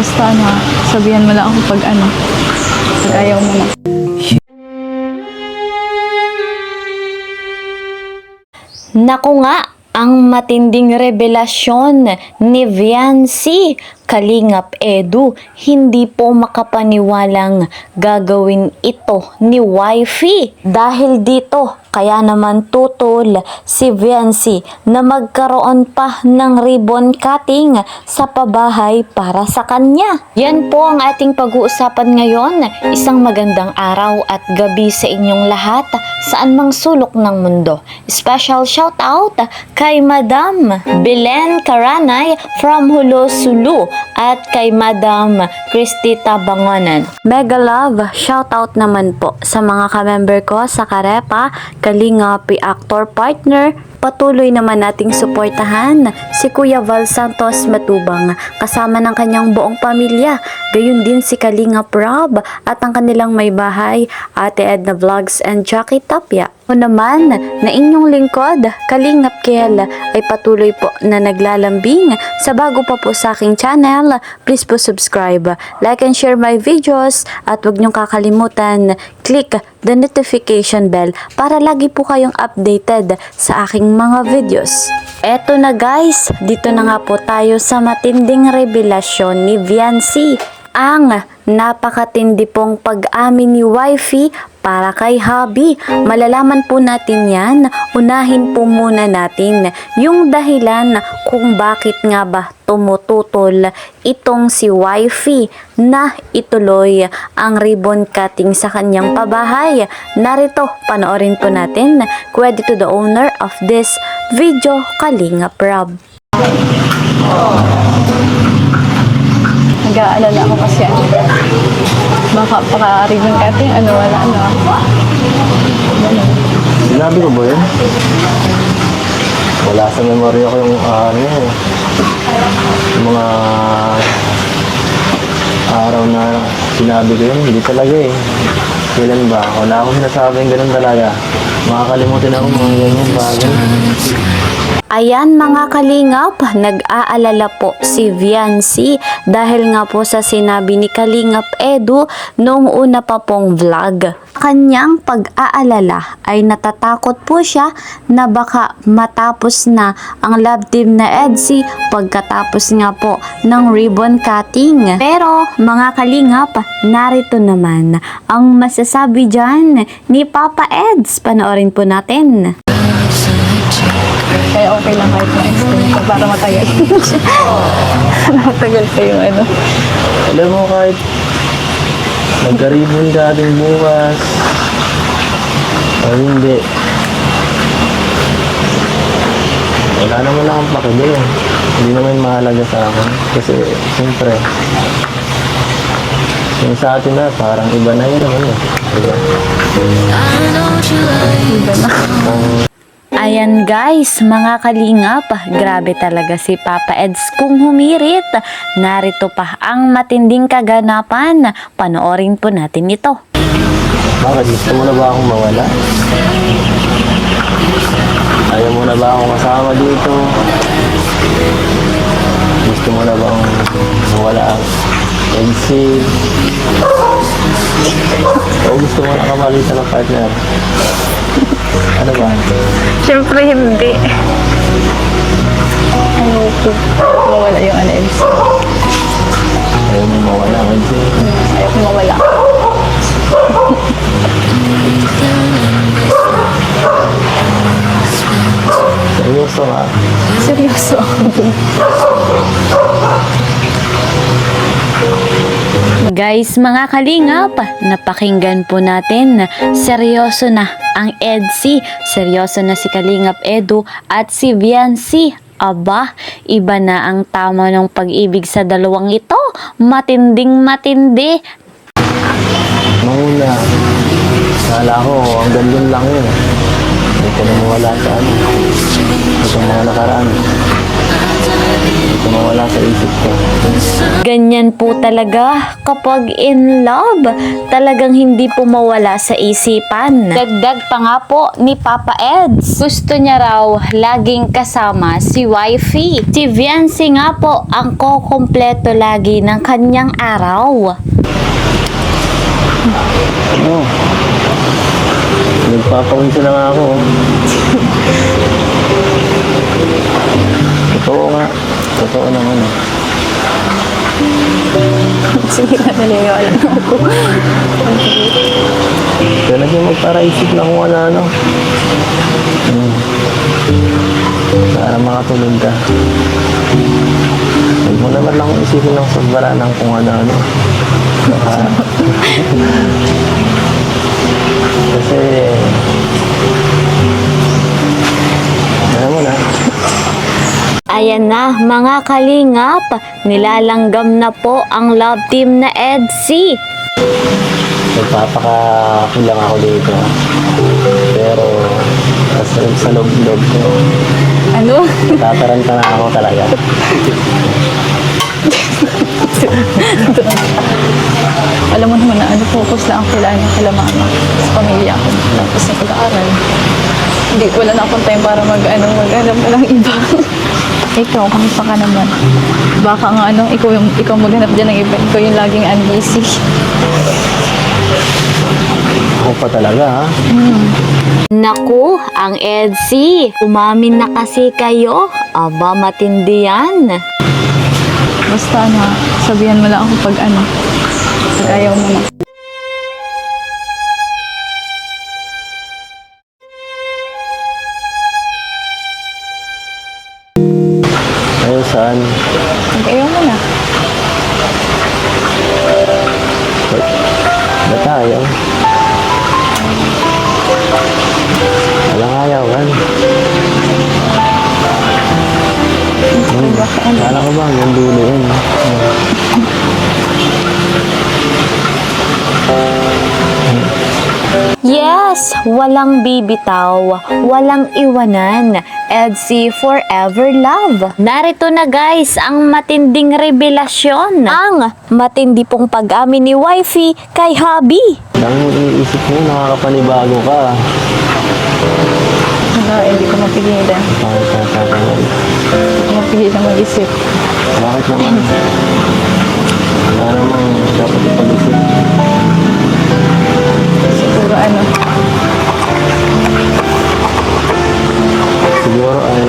Basta sabihan mo lang ako pag pag ayaw mo na. Naku nga, ang matinding revelasyon ni Viancy Kalingap Edu, hindi po makapaniwalang gagawin ito ni wifey. Dahil dito, kaya naman tutol si Viancy na magkaroon pa ng ribbon cutting sa pabahay para sa kanya. Yan po ang ating pag-uusapan ngayon. Isang magandang araw at gabi sa inyong lahat saan mang sulok ng mundo. Special shout out kay Madam Belen Karanay from Hulo Sulu at kay Madam Christy Tabangonan. Mega love shout out naman po sa mga ka-member ko sa Karepa, Kalingapi actor partner. Patuloy naman nating suportahan si Kuya Val Santos Matubang kasama ng kanyang buong pamilya. Gayun din si Kalingap Rob at ang kanilang may bahay, Ate Edna Vlogs and Jackie Tapia. O naman na inyong lingkod, Kalingap Kel, ay patuloy po na naglalambing sa bago pa po sa aking channel. Please po subscribe, like and share my videos at huwag niyong kakalimutan click the notification bell para lagi po kayong updated sa aking mga videos. Eto na guys, dito na nga po tayo sa matinding revelasyon ni Viancy. Ang napakatindi pong pag-amin ni wifey para kay hubby. Malalaman po natin yan. Unahin po muna natin yung dahilan kung bakit nga ba tumututol itong si wifey na ituloy ang ribbon cutting sa kanyang pabahay. Narito, panoorin po natin. Credit to the owner of this video, Kalingap Rob. Nag-aalala ako kasi baka paka-ribbon cutting, wala. Sinabi ko ba yun? Wala sa memory ko yung yung mga araw na sinabi ko yun. Hindi talaga eh. Kailan ba? Wala akong sinasabing ganun talaga. Makakalimutin ako mga ganyan bagay. Ayan mga kalingap, nag-aalala po si Viancy dahil nga po sa sinabi ni Kalingap Edu noong una pa pong vlog. Kanyang pag-aalala ay natatakot po siya na baka matapos na ang love team na EDSI pagkatapos nga po ng ribbon cutting. Pero mga kalingap, narito naman ang masasabi dyan ni Papa Eds. Panoorin po natin. Kaya okay lang kahit ma-extend ko para matagal. Matagal pa yung Alam mo kahit nagka-ribbon ka ating bukas o hindi. Wala naman akong pakibig. Hindi naman mahalaga sa akin. Kasi siyempre yung sa atin na parang iba na yun naman eh. Diba? Iba na. Ayan guys, mga kalingap, grabe talaga si Papa Eds kung humirit. Narito pa ang matinding kaganapan. Panoorin po natin ito. Bakit? Gusto mo na ba akong mawala? Ayaw mo na ba akong kasama dito? Gusto mo na ba akong mawala ang MC? O gusto mo na kamalitan ng partner? Ano ba? Siyempre hindi. Ayoko mawala yung MC. Ayaw mo mawala ang MC? Ayoko mawala. Seryoso nga? Seryoso ako dun. Guys, mga kalingap, napakinggan po natin. Seryoso na ang EDSI. Seryoso na si Kalingap Edu at si Viancy. Aba, iba na ang tama ng pag-ibig sa dalawang ito. Matinding matindi. Nung una, kala ko hanggang dun lang yun. Hindi ko na mawala sa itong mga nakaraan. Ito mawala sa isip ko. Ganyan po talaga kapag in love, talagang hindi po mawala sa isipan. Dagdag pa nga po ni Papa Eds, gusto niya raw laging kasama si wifey. Si Viancy nga po ang kukumpleto lagi ng kanyang araw. Ano? Nagpapawinsa na nga ako. Totoo nga. Totoo naman. Sige na, naliwala na ako. Kaya naging magparaisip na kung ano. Para makatulog ka. Huwag mo naman lang isipin ng sagbara ng kung ano. Kasi, alam mo na, Ayan na mga kalingap, nilalanggam na po ang love team na Edsy. nagpapakakulang ako dito. Pero, sa loob-loob ko, Ano? tataranta na ako talaga. Alam mo naman na focus lang ako kila mama, sa pamilya ko, tapos sa pag-aaral. Hindi, wala na akong time para mag-alam pa ng iba. Ikaw, kamusta ka naman? Baka nga ikaw maghanap dyan ng iba. Ikaw yung laging unbusy. Ako pa talaga, ha? Naku, ang Edsy, umamin na kasi kayo. Aba, matindi yan. Basta sabihan mo lang ako pag ayaw mo na. Ayun, saan? Pag ayaw mo na. Ba't ayaw? Walang ayawan. Kala ko ba hanggang dulo yun? Yes, walang bibitaw, walang iwanan. Edsy forever love. Narito na guys ang matinding revelasyon. Ang matindi pong pag-amin ni wifey kay hubby. Dami mong iniisip mo, nakakapanibago ka. Hindi ko mapigilan. Bakit ka tatangan? Hindi ko mapigilan mag-isip. Bakit naman? Wala namang dapat ipag-isip. Siguro Siguro ay...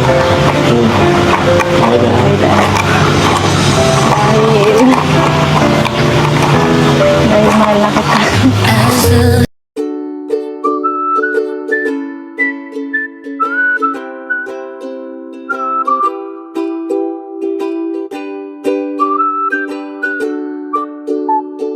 Okay ka na. Dahil mahal na kita.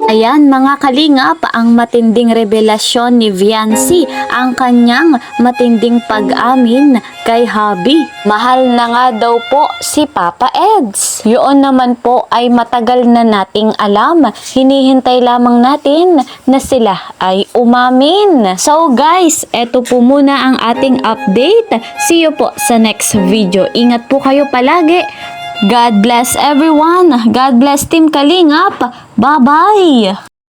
Ayan mga kalingap, ang matinding revelasyon ni Viancy, ang kanyang matinding pag-amin kay hubby. Mahal na nga daw po si Papa Eds. Yun naman po ay matagal na nating alam. Hinihintay lamang natin na sila ay umamin. So guys, eto po muna ang ating update. See you po sa next video. Ingat po kayo palagi. God bless everyone. God bless Team Kalingap. Bye-bye.